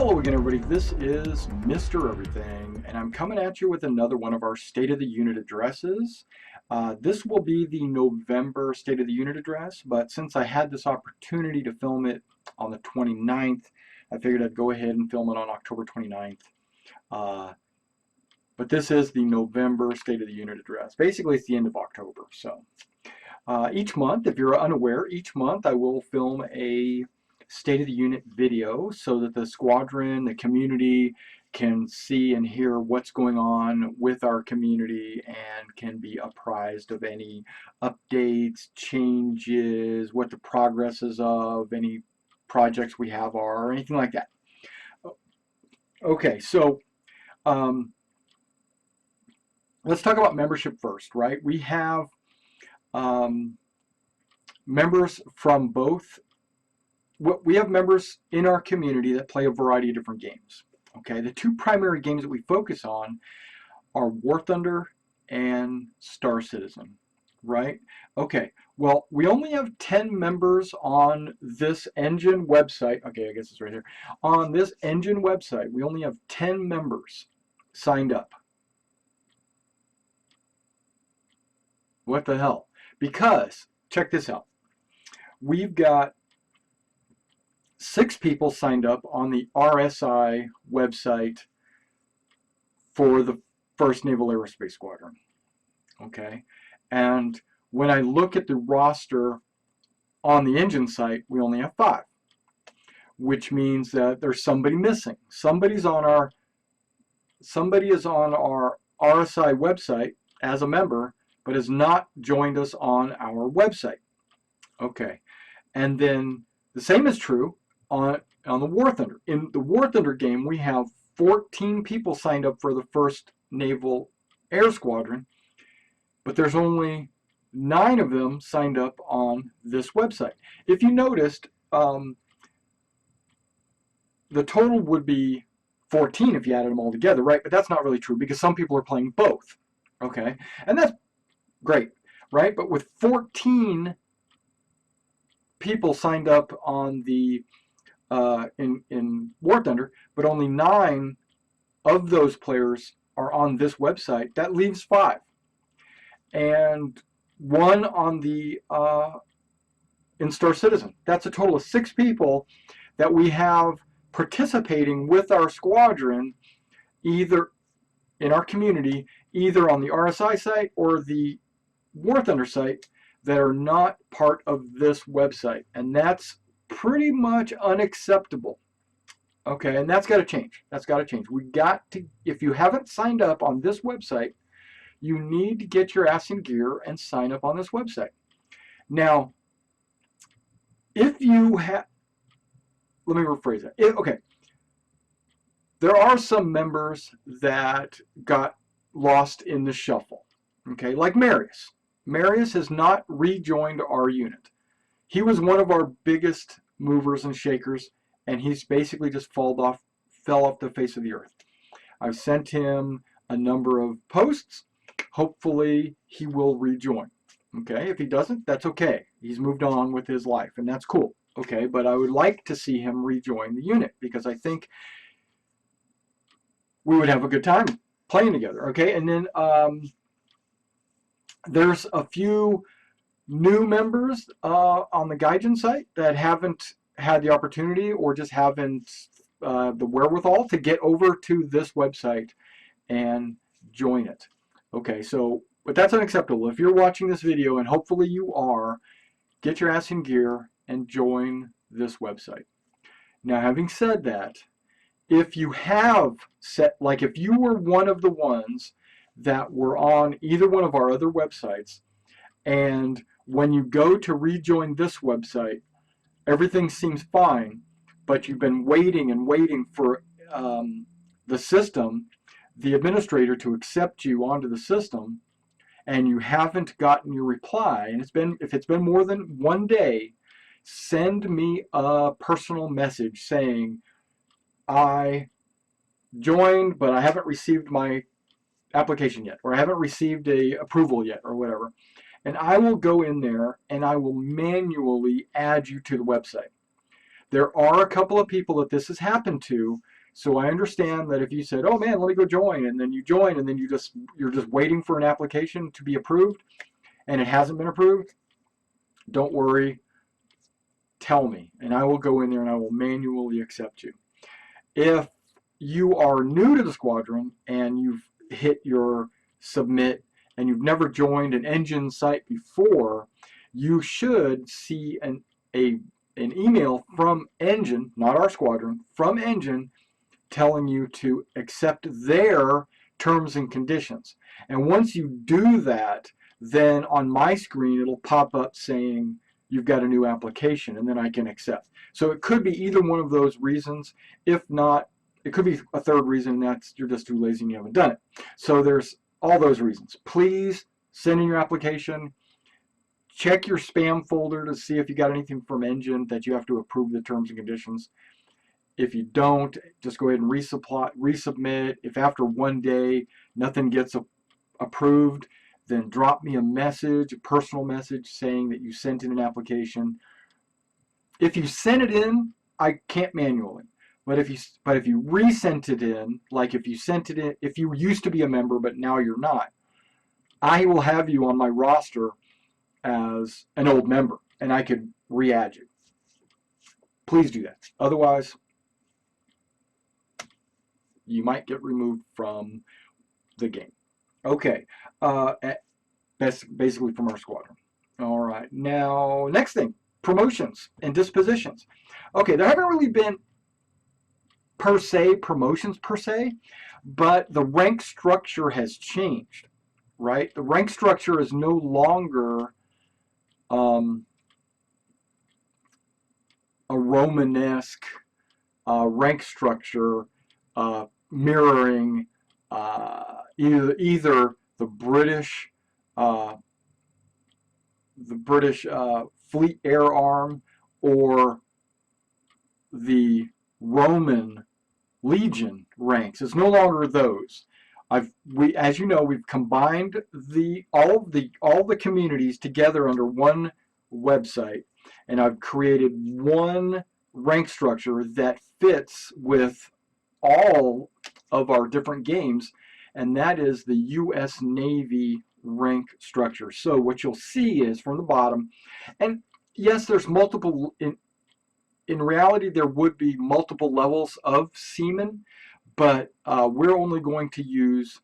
Hello again, everybody. This is Mr. Everything, and I'm coming at you with another one of our State of the Unit addresses. This will be the November State of the Unit address, but since I had this opportunity to film it on the 29th, I figured I'd go ahead and film it on October 29th. But this is the November State of the Unit address. Basically, it's the end of October. So each month, if you're unaware, each month I will film a State of the Unit video so that the squadron, the community can see and hear what's going on with our community and can be apprised of any updates, changes, what the progress is of, any projects we have are, or anything like that. Okay, so let's talk about membership first, right? We have members from both. We have members in our community that play a variety of different games. Okay, the two primary games that we focus on are War Thunder and Star Citizen, right? Okay, well, we only have 10 members on this engine website. Okay, I guess it's right here. On this engine website, we only have 10 members signed up. What the hell? Because, check this out. We've got 6 people signed up on the RSI website for the 1st Naval Aerospace Squadron. Okay, and when I look at the roster on the engine site, we only have 5, which means that there's somebody missing. Somebody is on our RSI website as a member, but has not joined us on our website. Okay, and then the same is true on the War Thunder. In the War Thunder game, we have 14 people signed up for the 1st Naval Air Squadron, but there's only 9 of them signed up on this website. If you noticed, the total would be 14 if you added them all together, right? But that's not really true because some people are playing both, okay? And that's great, right? But with 14 people signed up on the in War Thunder, but only 9 of those players are on this website, that leaves 5. And 1 on the in Star Citizen. That's a total of 6 people that we have participating with our squadron, either in our community, either on the RSI site or the War Thunder site, that are not part of this website. And that's pretty much unacceptable. Okay, and that's got to change. That's got to change. We got to, if you haven't signed up on this website, you need to get your ass in gear and sign up on this website. Now, if you have, let me rephrase that. Okay, there are some members that got lost in the shuffle. Okay, like Marius. Marius has not rejoined our unit. He was one of our biggest movers and shakers, and he's basically just fell off the face of the earth. I've sent him a number of posts. Hopefully he will rejoin. Okay, if he doesn't, that's okay. He's moved on with his life, and that's cool. Okay, but I would like to see him rejoin the unit because I think we would have a good time playing together. Okay, and then there's a few new members on the Gaijin site that haven't had the opportunity or just haven't the wherewithal to get over to this website and join it. Okay, so, but that's unacceptable. If you're watching this video, and hopefully you are, get your ass in gear and join this website. Now, having said that, if you have set, like if you were one of the ones that were on either one of our other websites, and when you go to rejoin this website, everything seems fine, but you've been waiting and waiting for the system, the administrator, to accept you onto the system, and you haven't gotten your reply, and if it's been more than 1 day, send me a personal message saying, I joined, but I haven't received my application yet, or I haven't received a approval yet, or whatever. And I will go in there and I will manually add you to the website. There are a couple of people that this has happened to So I understand that if you said, oh man, let me go join, and then you join, and then you're just waiting for an application to be approved, and it hasn't been approved, don't worry, tell me, and I will go in there and I will manually accept you. If you are new to the Squadron and you've hit your submit and you've never joined an engine site before, you should see an email from Engine, not our Squadron, from Engine, telling you to accept their terms and conditions. And once you do that, then on my screen it'll pop up saying you've got a new application, and then I can accept. So it could be either one of those reasons. If not, it could be a third reason, and that's you're just too lazy and you haven't done it. So there's all those reasons. Please send in your application. Check your spam folder to see if you got anything from Engine that you have to approve the terms and conditions. If you don't, just go ahead and resubmit. If after one day nothing gets approved, then drop me a message, a personal message saying that you sent in an application. If you sent it in, I can't manually. But if you resent it in, like if you sent it in, if you used to be a member but now you're not, I will have you on my roster as an old member, and I could re-add you. Please do that. Otherwise, you might get removed from the game. Okay, basically from our Squadron. All right, now next thing, promotions and dispositions. Okay, there haven't really been per se promotions per se, but the rank structure has changed, right? The rank structure is no longer a Romanesque rank structure mirroring either the British Fleet Air Arm or the Roman Legion ranks. It's no longer those. As you know, we've combined all the communities together under one website, and I've created one rank structure that fits with all of our different games, and that is the U.S. Navy rank structure. So what you'll see is from the bottom, and yes, there's multiple, in reality there would be multiple levels of seamen, but we're only going to use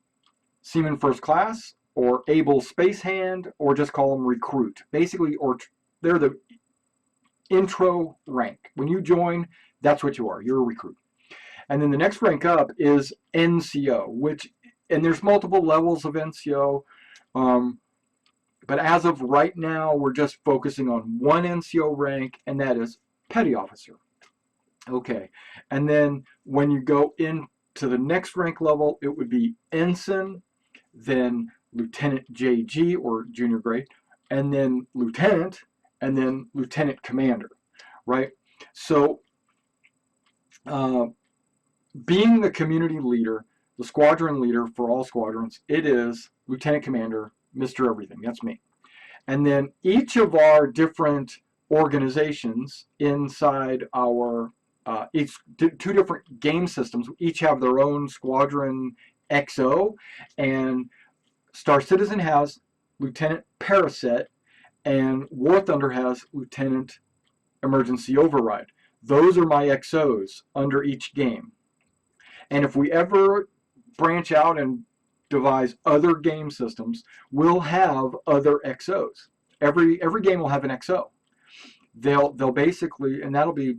Seaman First Class or Able Space Hand, or just call them Recruit. Basically, or they're the intro rank. When you join, that's what you are. You're a recruit. And then the next rank up is NCO, and there's multiple levels of NCO, but as of right now, we're just focusing on one NCO rank, and that is Petty Officer. Okay, and then when you go into the next rank level, it would be Ensign, then Lieutenant JG, or junior grade, and then Lieutenant, and then Lieutenant Commander, right? So being the community leader, the squadron leader for all squadrons, it is Lieutenant Commander, Mr. Everything. That's me. And then each of our different organizations inside our two different game systems each have their own Squadron XO, and Star Citizen has Lieutenant Paraset, and War Thunder has Lieutenant Emergency Override. Those are my XOs under each game. And if we ever branch out and devise other game systems, we'll have other XOs. Every game will have an XO. They'll basically, and that'll be,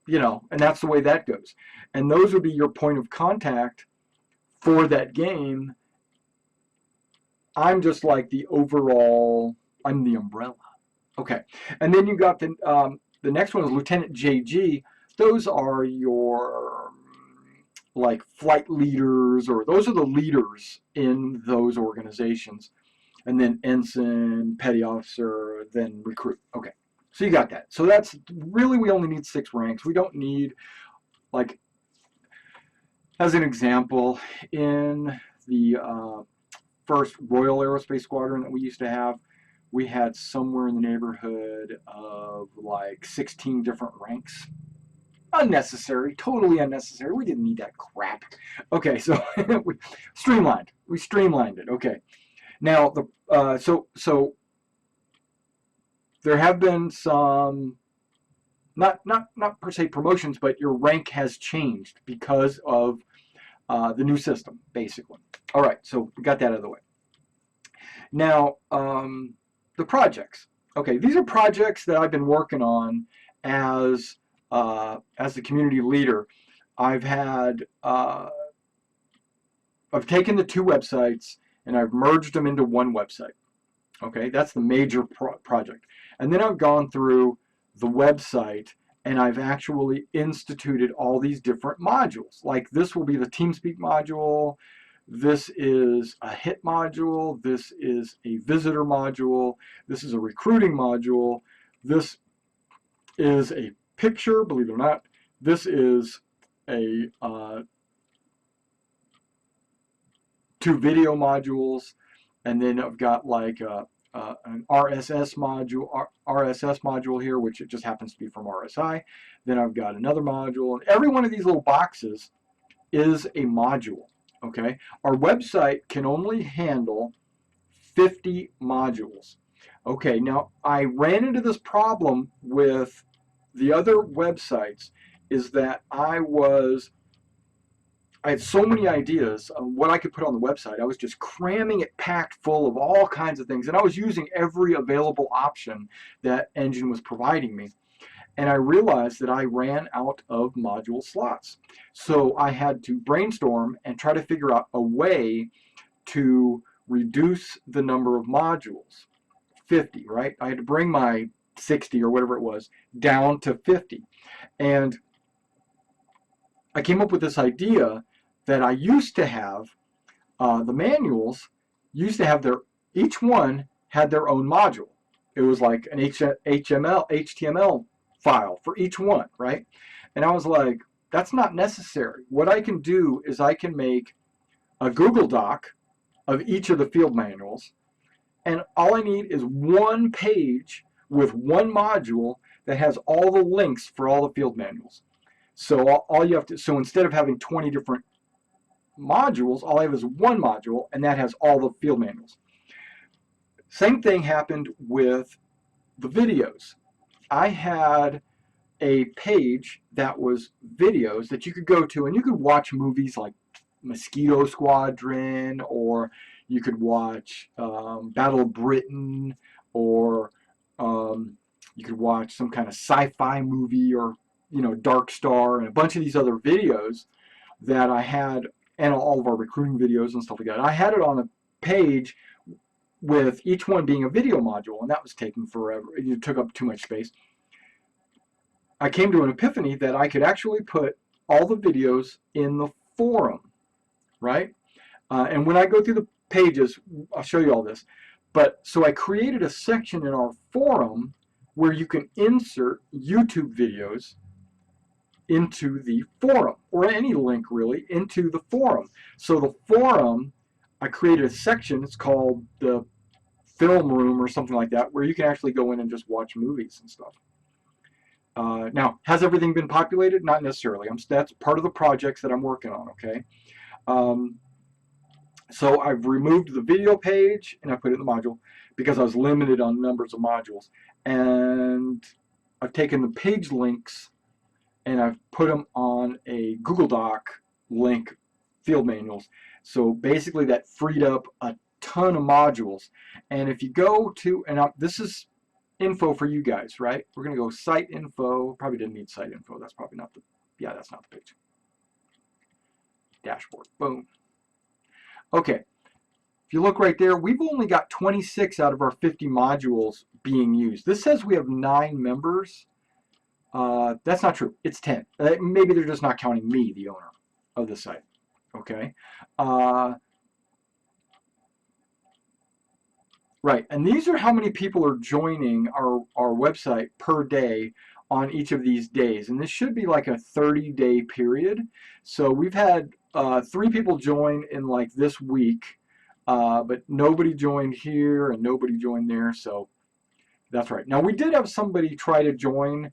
and that's the way that goes. And those would be your point of contact for that game. I'm just like the overall, I'm the umbrella. Okay, and then you got the next one is Lieutenant JG. Those are your like flight leaders, or those are the leaders in those organizations. And then Ensign, Petty Officer, then Recruit. Okay, so you got that. So that's really, we only need 6 ranks. We don't need, like, as an example, in the first Royal Aerospace Squadron that we used to have, we had somewhere in the neighborhood of like 16 different ranks. Unnecessary, totally unnecessary. We didn't need that crap. Okay, so we streamlined. We streamlined it. Okay, now so there have been some not per se promotions, but your rank has changed because of the new system, basically. All right, so we got that out of the way. Now, the projects. Okay, these are projects that I've been working on as the community leader. I've had I've taken the two websites and I've merged them into one website. Okay, that's the major project. And then I've gone through the website and I've actually instituted all these different modules. Like this will be the TeamSpeak module. This is a hit module. This is a visitor module. This is a recruiting module. This is a picture, believe it or not. This is a two video modules, and then I've got like an RSS module here, which it just happens to be from RSI. Then I've got another module, and every one of these little boxes is a module. Okay, our website can only handle 50 modules. Okay, now I ran into this problem with the other websites, is that I had so many ideas of what I could put on the website. I was just cramming it packed full of all kinds of things, and I was using every available option that Engine was providing me. And I realized that I ran out of module slots. So I had to brainstorm and try to figure out a way to reduce the number of modules. 50, right? I had to bring my 60 or whatever it was down to 50. And I came up with this idea that I used to have, the manuals used to have each one had their own module. It was like an HTML file for each one, right? And I was like, that's not necessary. What I can do is I can make a Google Doc of each of the field manuals, and all I need is one page with one module that has all the links for all the field manuals. So all you have to, so instead of having 20 different modules, all I have is one module, and that has all the field manuals. Same thing happened with the videos. I had a page that was videos that you could go to, and you could watch movies like Mosquito Squadron, or you could watch Battle of Britain, or you could watch some kind of sci-fi movie, or Dark Star, and a bunch of these other videos that I had, and all of our recruiting videos and stuff like that. I had it on a page with each one being a video module, and that was taking forever. It took up too much space. I came to an epiphany that I could actually put all the videos in the forum, right? And when I go through the pages, I'll show you all this. But so I created a section in our forum where you can insert YouTube videos into the forum, or any link really into the forum. So the forum, I created a section, it's called the film room or something like that, where you can actually go in and just watch movies and stuff. Now, has everything been populated? Not necessarily. That's part of the projects that I'm working on, okay? So I've removed the video page and I put it in the module because I was limited on numbers of modules. And I've taken the page links and I've put them on a Google Doc link field manuals. So basically that freed up a ton of modules. And if you go to, and this is info for you guys, right? We're going to go site info. Probably didn't need site info. That's probably not the, yeah, that's not the page. Dashboard, boom. Okay, if you look right there, we've only got 26 out of our 50 modules being used. This says we have 9 members. That's not true. It's 10. Maybe they're just not counting me, the owner of the site. Okay. Right, and these are how many people are joining our website per day on each of these days. And this should be like a 30-day period. So we've had 3 people join in like this week, but nobody joined here and nobody joined there. So that's right. Now we did have somebody try to join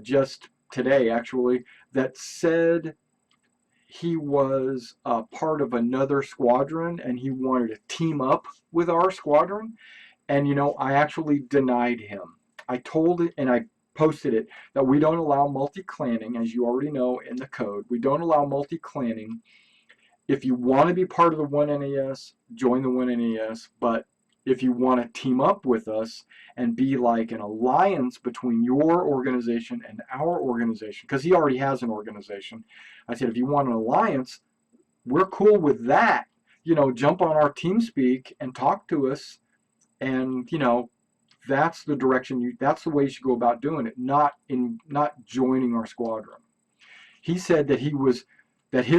just today actually, that said he was part of another squadron and he wanted to team up with our squadron. And, I actually denied him. I told it and I posted it that we don't allow multi-clanning, as you already know in the code. We don't allow multi-clanning. If you want to be part of the 1NAS, join the 1NAS. But if you want to team up with us and be like an alliance between your organization and our organization, because he already has an organization, I said, if you want an alliance, we're cool with that. Jump on our TeamSpeak and talk to us. And, that's the direction that's the way you should go about doing it, not joining our squadron. He said that his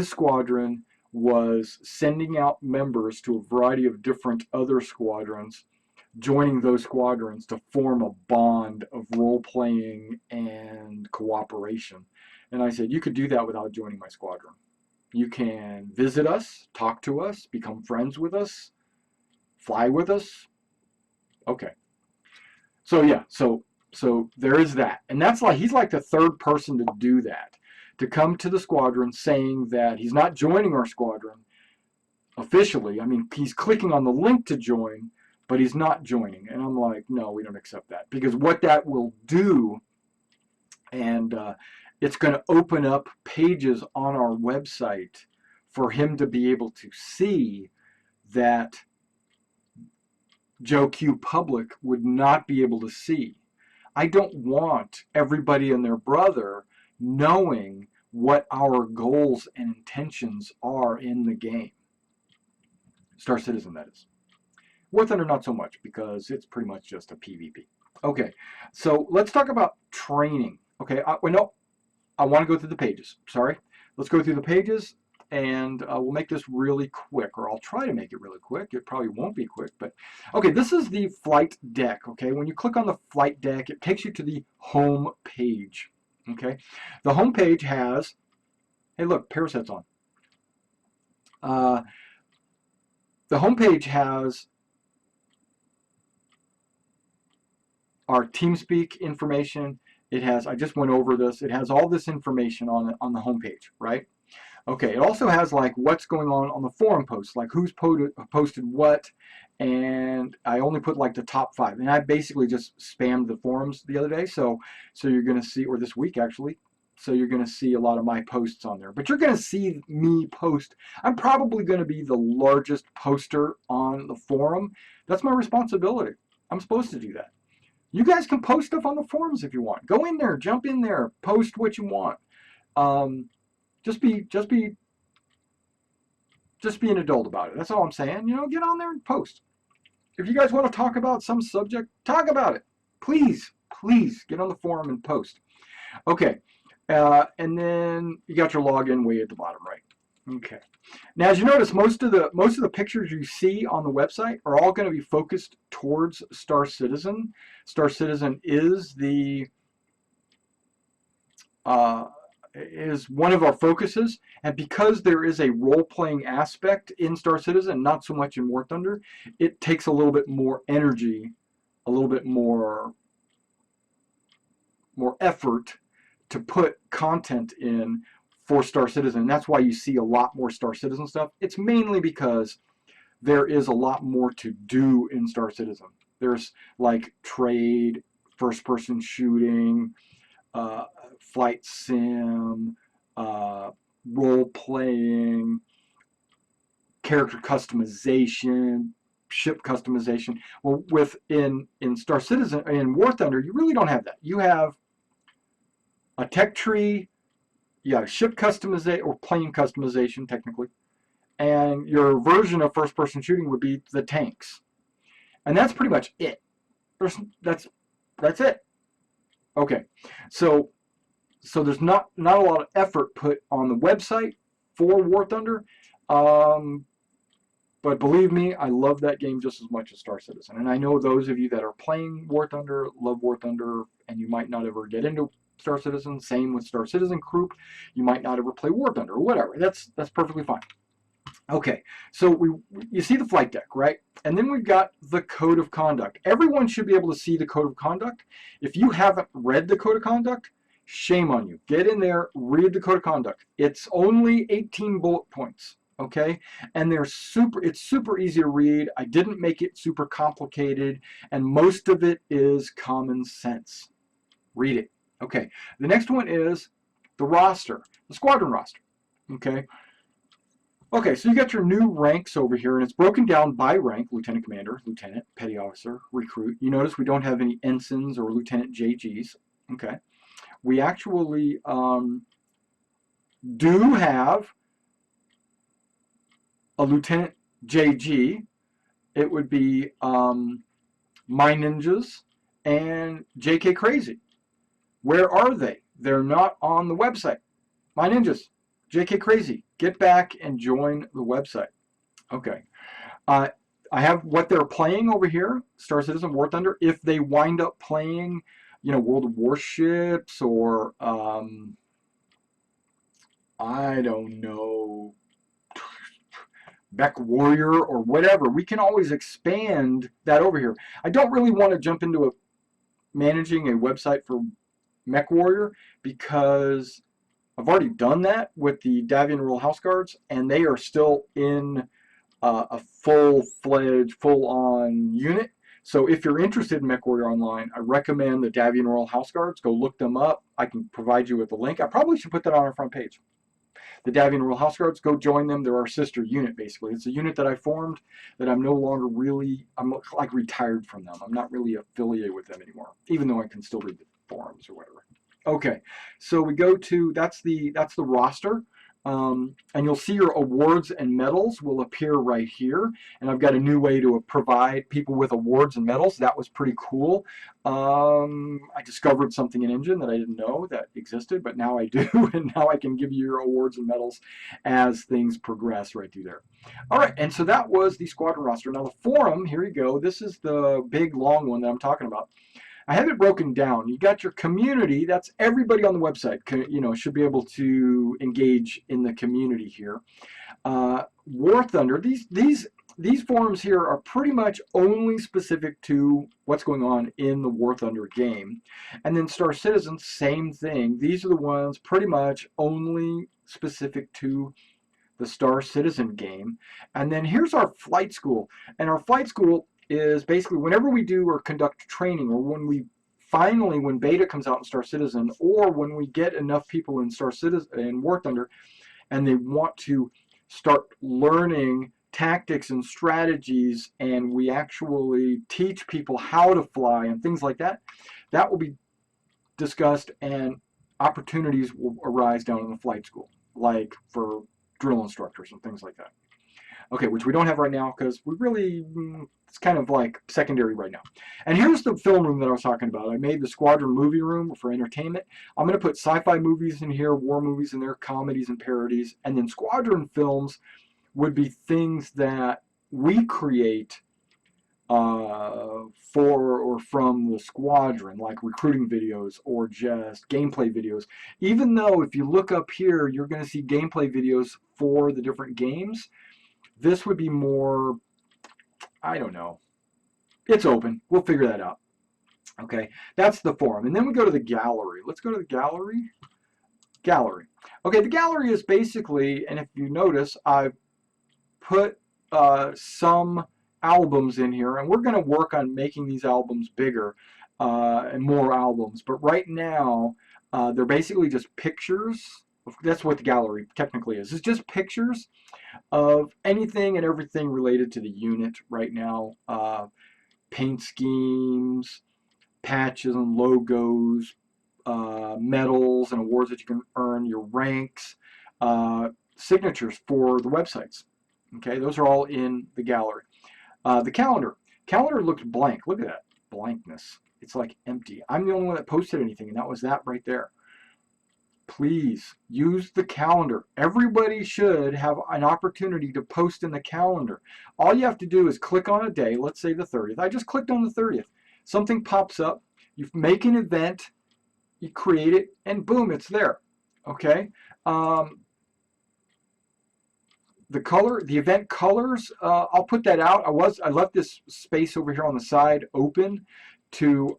squadron was sending out members to a variety of different other squadrons, joining those squadrons to form a bond of role-playing and cooperation. And I said, you could do that without joining my squadron. You can visit us, talk to us, become friends with us, fly with us. Okay. So yeah, so there is that. And that's like, he's like the third person to do that, to come to the squadron saying that he's not joining our squadron officially. I mean, he's clicking on the link to join, but he's not joining. And I'm like, no, we don't accept that. Because what that will do, and it's going to open up pages on our website for him to be able to see that Joe Q public would not be able to see. I don't want everybody and their brother knowing what our goals and intentions are in the game. Star Citizen, that is. War Thunder, not so much, because it's pretty much just a PvP. Okay, so let's talk about training. Okay, I want to go through the pages. Sorry. Let's go through the pages, and we'll make this really quick, or I'll try to make it really quick. It probably won't be quick, but okay, this is the flight deck. Okay, when you click on the flight deck, it takes you to the home page. Okay, the home page has, hey look, Paraset's on. The home page has our TeamSpeak information. It has, I just went over this, it has all this information on the home page, right? Okay, it also has like what's going on the forum posts, like who's posted what, and I only put like the top 5. And I basically just spammed the forums the other day, so you're going to see, or this week actually, so you're going to see a lot of my posts on there. But you're going to see me post. I'm probably going to be the largest poster on the forum. That's my responsibility. I'm supposed to do that. You guys can post stuff on the forums if you want. Go in there, jump in there, post what you want. Just be an adult about it. That's all I'm saying. Get on there and post. If you guys want to talk about some subject, talk about it. Please get on the forum and post. Okay, and then you got your login way at the bottom right. Okay. Now, as you notice, most of the pictures you see on the website are all going to be focused towards Star Citizen. Star Citizen is is one of our focuses, and because there is a role-playing aspect in Star Citizen, not so much in War Thunder, it takes a little bit more energy, a little bit more effort to put content in for Star Citizen. And that's why you see a lot more Star Citizen stuff. It's mainly because there is a lot more to do in Star Citizen. There's like trade, first-person shooting, flight sim, role-playing, character customization, ship customization. Well, in Star Citizen, in War Thunder, you really don't have that. You have a tech tree, you have ship customization, or plane customization, technically, and your version of first-person shooting would be the tanks. And that's pretty much it. That's it. Okay, so there's not a lot of effort put on the website for War Thunder, but believe me, I love that game just as much as Star Citizen. And I know those of you that are playing War Thunder love War Thunder, and you might not ever get into Star Citizen. Same with Star Citizen group. You might not ever play War Thunder or whatever. That's perfectly fine. Okay, so you see the flight deck, right? And then we've got the code of conduct. Everyone should be able to see the code of conduct. If you haven't read the code of conduct, shame on you. Get in there, read the code of conduct. It's only 18 bullet points, okay? And it's super easy to read. I didn't make it super complicated, and most of it is common sense. Read it. Okay, the next one is the roster, the squadron roster, okay? Okay, so you got your new ranks over here, and it's broken down by rank: lieutenant commander, lieutenant, petty officer, recruit. You notice we don't have any ensigns or lieutenant JGs, okay? We actually do have a lieutenant JG. It would be My Ninjas and JK Crazy. Where are they? They're not on the website. My Ninjas, JK Crazy, get back and join the website. Okay. I have what they're playing over here, Star Citizen, War Thunder. If they wind up playing, you know, World of Warships or, I don't know, Mech Warrior or whatever, we can always expand that over here. I don't really want to jump into managing a website for Mech Warrior because I've already done that with the Davian Rural House Guards, and they are still in a full-fledged, full-on unit. So if you're interested in Mech Warrior Online, I recommend the Davian Rural House Guards. Go look them up. I can provide you with a link. I probably should put that on our front page. The Davian Rural House Guards, go join them. They're our sister unit, basically. It's a unit that I formed that I'm no longer really, I'm like retired from them. I'm not really affiliated with them anymore, even though I can still read the forums or whatever. Okay, so we go to, that's the roster. And you'll see your awards and medals will appear right here. And I've got a new way to provide people with awards and medals. That was pretty cool. I discovered something in Engine that I didn't know that existed, but now I do. And now I can give you your awards and medals as things progress right through there. All right, and so that was the squadron roster. Now the forum, here you go. This is the big long one that I'm talking about. I have it broken down. You got your community. That's everybody on the website. You know, should be able to engage in the community here. War Thunder. These forums here are pretty much only specific to what's going on in the War Thunder game. And then Star Citizen, same thing. These are the ones pretty much only specific to the Star Citizen game. And then here's our flight school. And our flight school is basically whenever we do or conduct training, or when beta comes out in Star Citizen, or when we get enough people in Star Citizen and War Thunder and they want to start learning tactics and strategies, and we actually teach people how to fly and things like that, that will be discussed and opportunities will arise down in the flight school, like for drill instructors and things like that. Okay, which we don't have right now because we really, it's kind of like secondary right now. And here's the film room that I was talking about. I made the Squadron movie room for entertainment. I'm going to put sci-fi movies in here, war movies in there, comedies and parodies. And then Squadron films would be things that we create for or from the Squadron, like recruiting videos or just gameplay videos. Even though if you look up here, you're going to see gameplay videos for the different games. This would be more, I don't know. It's open. We'll figure that out. Okay, that's the forum. And then we go to the gallery. Let's go to the gallery. Gallery. Okay, the gallery is basically, and if you notice, I've put some albums in here, and we're going to work on making these albums bigger and more albums. But right now, they're basically just pictures. That's what the gallery technically is. It's just pictures of anything and everything related to the unit right now. Paint schemes, patches and logos, medals and awards that you can earn, your ranks, signatures for the websites. Okay, those are all in the gallery. The calendar. Calendar looks blank. Look at that blankness. It's like empty. I'm the only one that posted anything, and that was that right there. Please use the calendar. Everybody should have an opportunity to post in the calendar. All you have to do is click on a day, let's say the 30th. I just clicked on the 30th. Something pops up. You make an event, you create it, and boom, it's there. Okay? The event colors, I'll put that out. I left this space over here on the side open to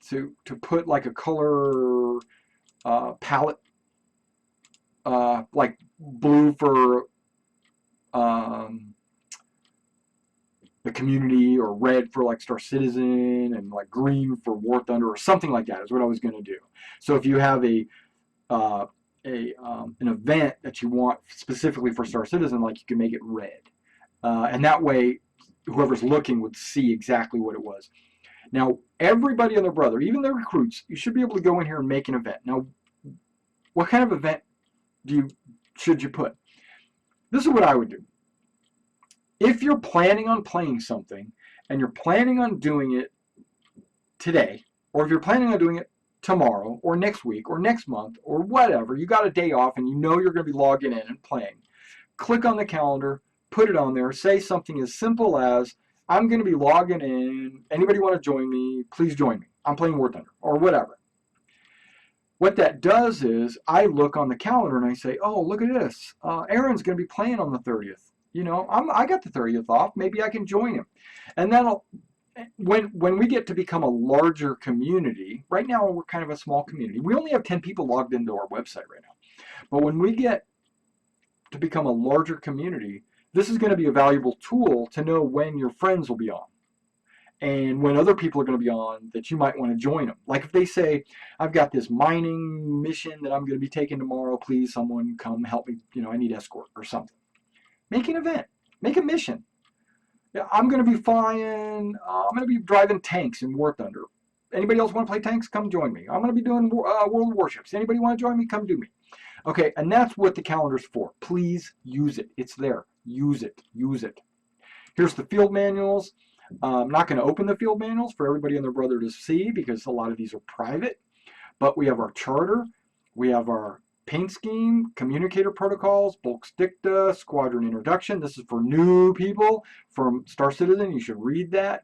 to put like a color palette, like blue for the community, or red for like Star Citizen, and like green for War Thunder, or something like that is what I was going to do. So if you have an event that you want specifically for Star Citizen, like you can make it red, and that way whoever's looking would see exactly what it was. Now everybody and their brother, even the recruits, you should be able to go in here and make an event. Now, what kind of event should you put? This is what I would do. If you're planning on playing something and you're planning on doing it today, or if you're planning on doing it tomorrow or next week or next month or whatever, you got a day off and you know you're going to be logging in and playing, click on the calendar, put it on there, say something as simple as, I'm going to be logging in, anybody want to join me, please join me, I'm playing War Thunder, or whatever. What that does is I look on the calendar and I say, oh, look at this, Aaron's going to be playing on the 30th. You know, I got the 30th off. Maybe I can join him. And that'll, when we get to become a larger community, right now we're kind of a small community. We only have 10 people logged into our website right now. But when we get to become a larger community, this is going to be a valuable tool to know when your friends will be on, and when other people are going to be on that you might want to join them. Like if they say, I've got this mining mission that I'm going to be taking tomorrow, please someone come help me, you know, I need escort or something. Make an event, make a mission. Yeah, I'm going to be flying, I'm going to be driving tanks in War Thunder. Anybody else want to play tanks? Come join me. I'm going to be doing World of Warships. Anybody want to join me? Come do me. Okay, and that's what the calendar's for. Please use it. It's there. Use it. Use it. Here's the field manuals. I'm not going to open the field manuals for everybody and their brother to see because a lot of these are private. But we have our charter. We have our paint scheme, communicator protocols, bulk dicta, squadron introduction. This is for new people from Star Citizen. You should read that.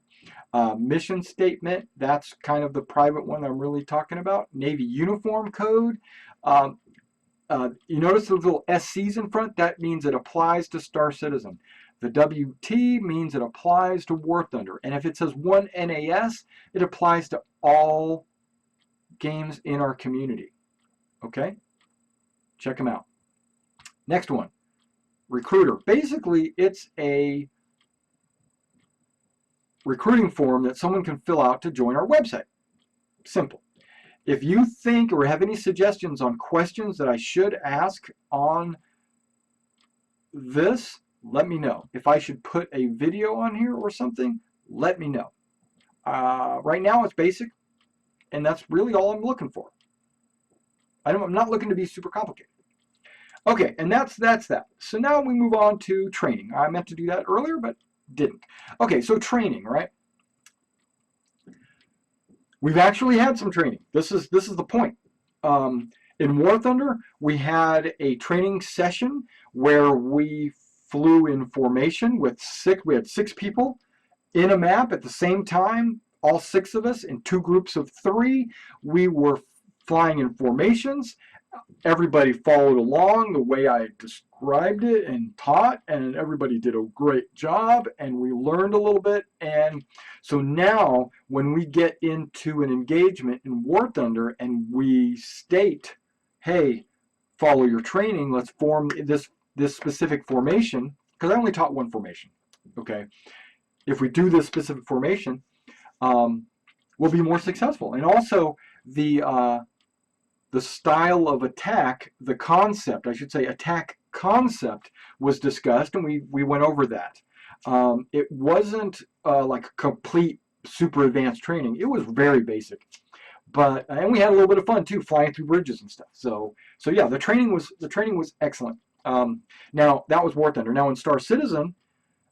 Mission statement, that's kind of the private one I'm really talking about. Navy uniform code. You notice those little SCs in front? That means it applies to Star Citizen. The WT means it applies to War Thunder. And if it says 1 NAS, it applies to all games in our community. Okay? Check them out. Next one, recruiter. Basically, it's a recruiting form that someone can fill out to join our website. Simple. If you think or have any suggestions on questions that I should ask on this, let me know. If I should put a video on here or something, let me know. Right now it's basic, and that's really all I'm looking for. I'm not looking to be super complicated. Okay, and that's that. So now we move on to training. I meant to do that earlier, but didn't. Okay, so training, right? We've actually had some training. This is the point. In War Thunder, we had a training session where we flew in formation with we had 6 people in a map at the same time, all 6 of us in 2 groups of 3. We were flying in formations. Everybody followed along the way I described it and taught, and everybody did a great job, and we learned a little bit. And so now when we get into an engagement in War Thunder and we state, hey, follow your training, let's form this specific formation, because I only taught 1 formation, okay? If we do this specific formation, we'll be more successful. And also the style of attack, the concept, I should say attack concept, was discussed, and we went over that. It wasn't like a complete super advanced training. It was very basic, and we had a little bit of fun too, flying through bridges and stuff. So yeah, the training was excellent. Now that was War Thunder. Now in Star Citizen,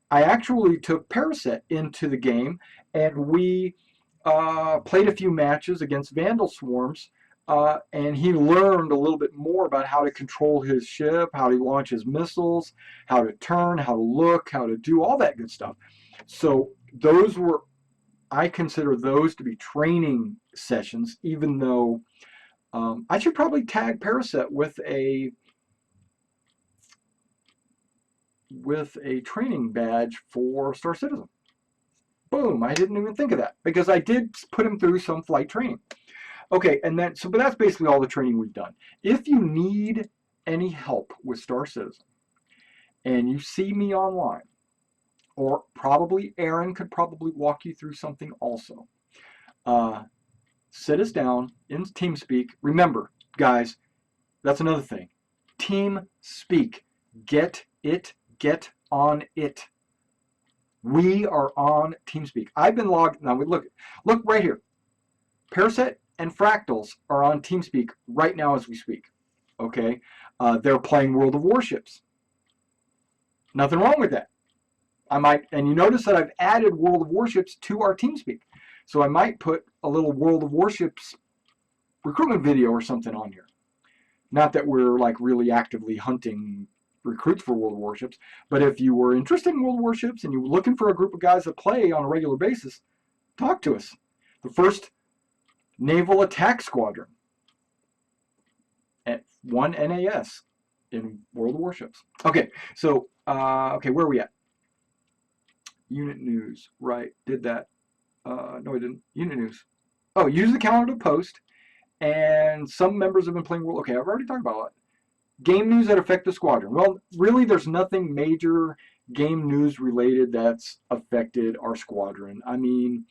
I actually took Paraset into the game, and we played a few matches against Vandal swarms. And he learned a little bit more about how to control his ship, how to launch his missiles, how to turn, how to look, how to do all that good stuff. So those were, I consider those to be training sessions, even though I should probably tag Paraset with a training badge for Star Citizen. Boom, I didn't even think of that because I did put him through some flight training. Okay, and then, but that's basically all the training we've done. If you need any help with Star Citizen and you see me online, or probably Aaron could probably walk you through something also. Sit us down in TeamSpeak. Remember, guys, that's another thing. TeamSpeak. Get it. Get on it. We are on TeamSpeak. I've been logged. Now, look right here. Parasite and Fractals are on TeamSpeak right now as we speak. Okay? They're playing World of Warships. Nothing wrong with that. I might, and you notice that I've added World of Warships to our TeamSpeak. So I might put a little World of Warships recruitment video or something on here. Not that we're like really actively hunting recruits for World of Warships, but if you were interested in World of Warships and you were looking for a group of guys that play on a regular basis, talk to us. The first Naval Attack Squadron at 1 NAS in World of Warships. Okay, so, okay, where are we at? Unit news, right, did that. No, I didn't. Unit news. Oh, use the calendar to post, and some members have been playing World. Okay, I've already talked about it. Game news that affect the squadron. Well, really, there's nothing major game news related that's affected our squadron. I mean,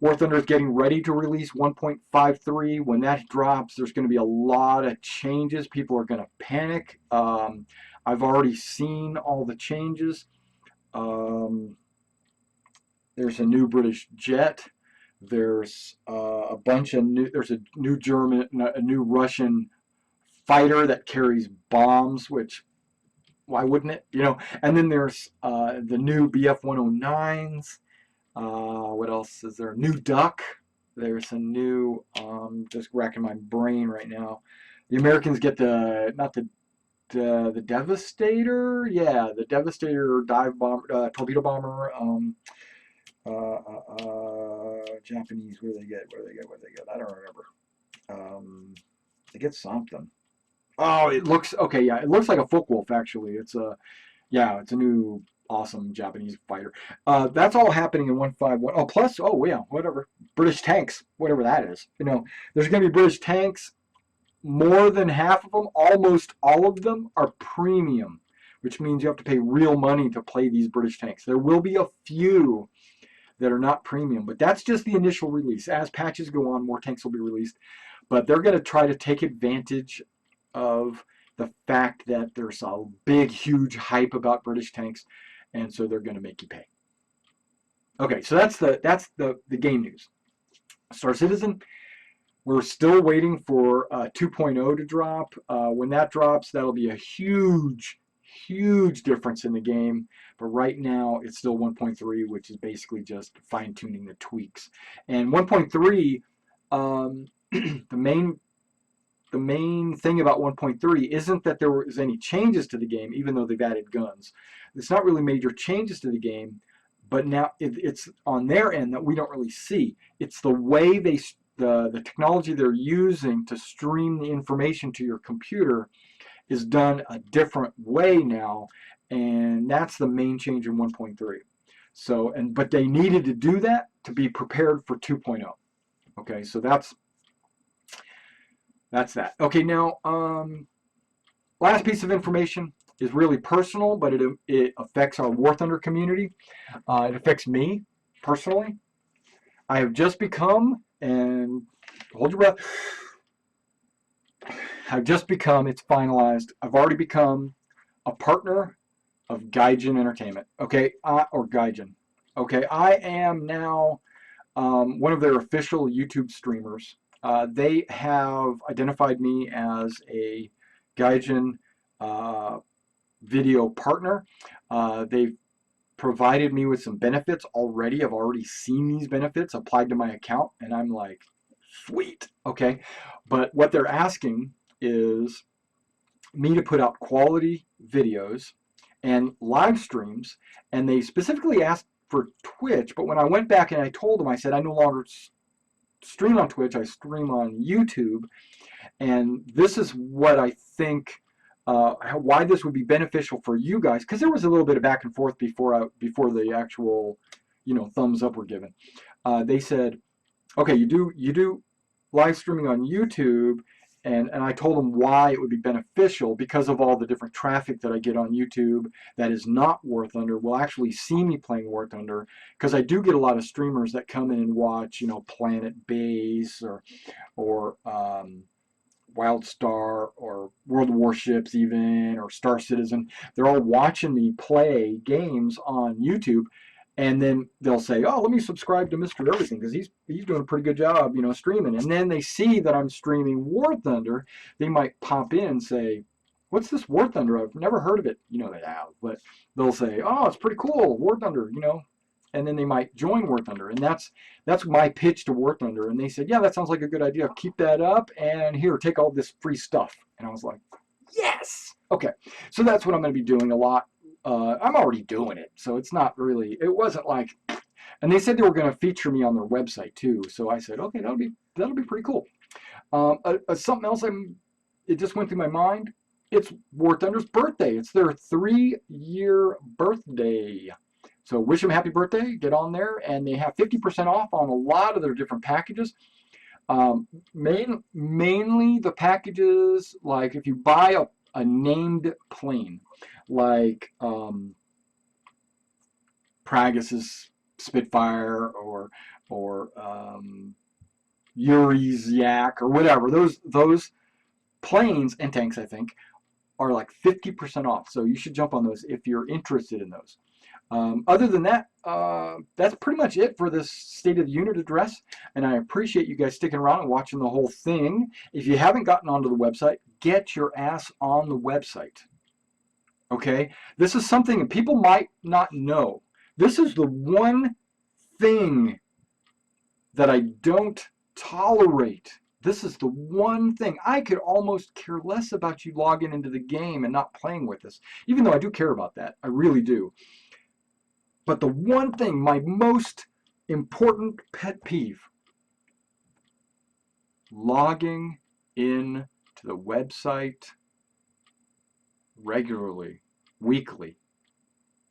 War Thunder is getting ready to release 1.53. When that drops, there's going to be a lot of changes. People are going to panic. I've already seen all the changes. There's a new British jet. There's a bunch of new. There's a new German, a new Russian fighter that carries bombs. Which, why wouldn't it? You know. And then there's the new BF-109s. What else is there? New Duck. There's a new. Just racking my brain right now. The Americans get the the Devastator. Yeah, the Devastator dive bomber, torpedo bomber. Japanese, what do they get? I don't remember. They get something. Oh, it looks, okay, yeah, it looks like a Focke-Wulf, actually. It's a new awesome Japanese fighter. That's all happening in 151. Oh, plus, oh, yeah, whatever. British tanks, whatever that is. You know, there's going to be British tanks. More than half of them, almost all of them, are premium, which means you have to pay real money to play these British tanks. There will be a few that are not premium, but that's just the initial release. As patches go on, more tanks will be released, but they're going to try to take advantage of the fact that there's a big, huge hype about British tanks, and so they're going to make you pay. Okay, so that's the game news. Star Citizen, we're still waiting for 2.0 to drop. When that drops, that'll be a huge difference in the game. But right now, it's still 1.3, which is basically just fine-tuning the tweaks. And 1.3, the main thing about 1.3 isn't that there was any changes to the game, even though they've added guns. It's not really major changes to the game, but now it's on their end that we don't really see. It's the way the technology they're using to stream the information to your computer is done a different way now, and that's the main change in 1.3. So, but they needed to do that to be prepared for 2.0. Okay, so that's that. Okay, now last piece of information is really personal, but it affects our War Thunder community. It affects me personally. I have just become, and hold your breath, it's finalized. I've already become a partner of Gaijin Entertainment, okay, or Gaijin. Okay, I am now one of their official YouTube streamers. They have identified me as a Gaijin video partner. They've provided me with some benefits already. I've already seen these benefits applied to my account, and I'm like, sweet, okay. But what they're asking is me to put out quality videos and live streams, and they specifically asked for Twitch, but when I went back and I told them, I said I no longer stream on Twitch, I stream on YouTube, and this is what I think why this would be beneficial for you guys, because there was a little bit of back and forth before the actual thumbs up were given. They said, okay, you do live streaming on YouTube, and I told them why it would be beneficial because of all the different traffic that I get on YouTube that is not War Thunder will actually see me playing War Thunder, because I do get a lot of streamers that come in and watch, Planet Base or WildStar or World of Warships even, or Star Citizen. They're all watching me play games on YouTube, and then they'll say, "Oh, let me subscribe to Mr. Everything because he's doing a pretty good job, streaming." And then they see that I'm streaming War Thunder. They might pop in and say, "What's this War Thunder? I've never heard of it." They have, but they'll say, "Oh, it's pretty cool, War Thunder," and then they might join War Thunder, and that's my pitch to War Thunder. And they said, "Yeah, that sounds like a good idea. Keep that up, and here, take all this free stuff." And I was like, "Yes, okay." So that's what I'm going to be doing a lot. I'm already doing it, so it wasn't like, and they said they were going to feature me on their website too. So I said, okay, that'll be pretty cool. Something else it just went through my mind. It's War Thunder's birthday. It's their 3-year birthday. So wish them happy birthday. Get on there, and they have 50% off on a lot of their different packages. Mainly the packages, like if you buy a named plane, like Prague's Spitfire or Yuri's Yak or whatever, those planes and tanks, I think, are like 50% off. So you should jump on those if you're interested in those. Other than that, that's pretty much it for this State of the Unit address, and I appreciate you guys sticking around and watching the whole thing. If you haven't gotten onto the website, get your ass on the website. Okay? This is something people might not know. This is the one thing that I don't tolerate. This is the one thing. I could almost care less about you logging into the game and not playing with us, even though I do care about that. I really do. But the one thing, my most important pet peeve, logging in to the website regularly, weekly,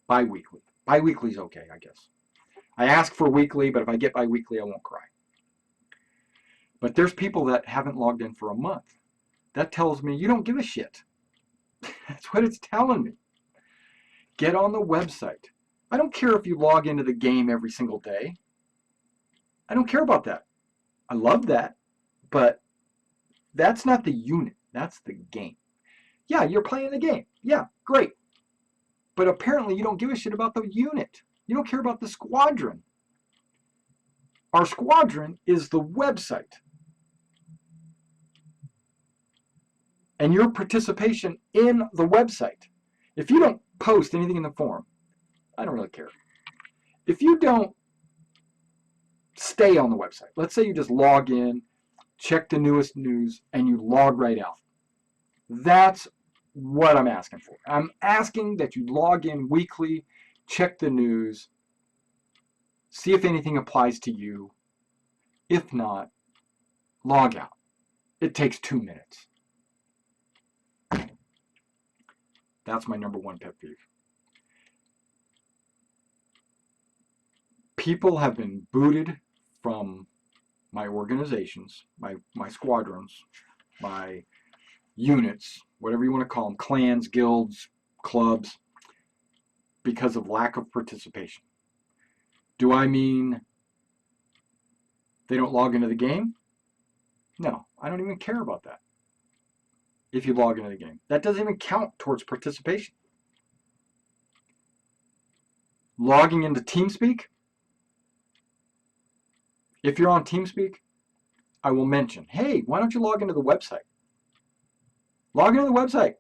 bi-weekly. Bi-weekly is okay, I guess. I ask for weekly, but if I get bi-weekly, I won't cry. But there's people that haven't logged in for a month. That tells me you don't give a shit. That's what it's telling me. Get on the website. I don't care if you log into the game every single day. I don't care about that. I love that, but that's not the unit. That's the game. Yeah, you're playing the game. Yeah, great. But apparently you don't give a shit about the unit. You don't care about the squadron. Our squadron is the website. And your participation in the website. If you don't post anything in the forum, I don't really care. If you don't stay on the website, let's say you just log in, check the newest news, and you log right out. That's what I'm asking for. I'm asking that you log in weekly, check the news, see if anything applies to you. If not, log out. It takes 2 minutes. That's my number one pet peeve. People have been booted from my organizations, my squadrons, my units, whatever you want to call them, clans, guilds, clubs, because of lack of participation. Do I mean they don't log into the game? No, I don't even care about that. If you log into the game, that doesn't even count towards participation. Logging into TeamSpeak, if you're on TeamSpeak, I will mention, hey, why don't you log into the website? Log into the website.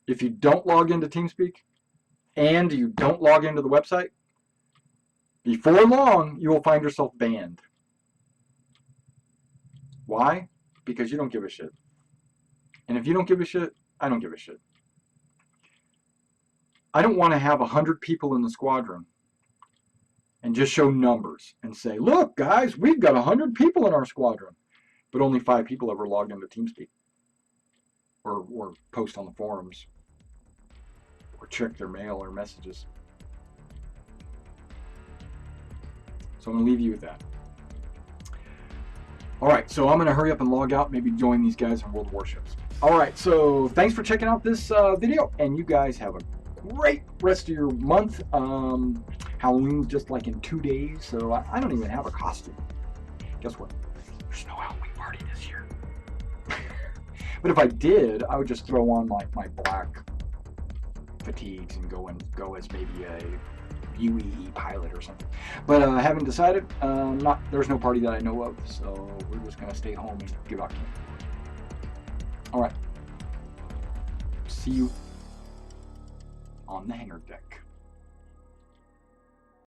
If you don't log into TeamSpeak and you don't log into the website, before long, you will find yourself banned. Why? Because you don't give a shit. And if you don't give a shit, I don't give a shit. I don't want to have 100 people in the squadron and just show numbers and say, look, guys, we've got 100 people in our squadron. But only 5 people ever logged into TeamSpeak or post on the forums or check their mail or messages. So I'm going to leave you with that. All right, so I'm going to hurry up and log out, maybe join these guys on World Warships. All right, so thanks for checking out this video, and you guys have a great rest of your month. Halloween's just like in 2 days, so I don't even have a costume. Guess what? There's no Halloween party this year. But if I did, I would just throw on like my black fatigues and go as maybe a UEE pilot or something. But I haven't decided. There's no party that I know of, so we're just gonna stay home and give out candy. All right. See you on the hangar deck.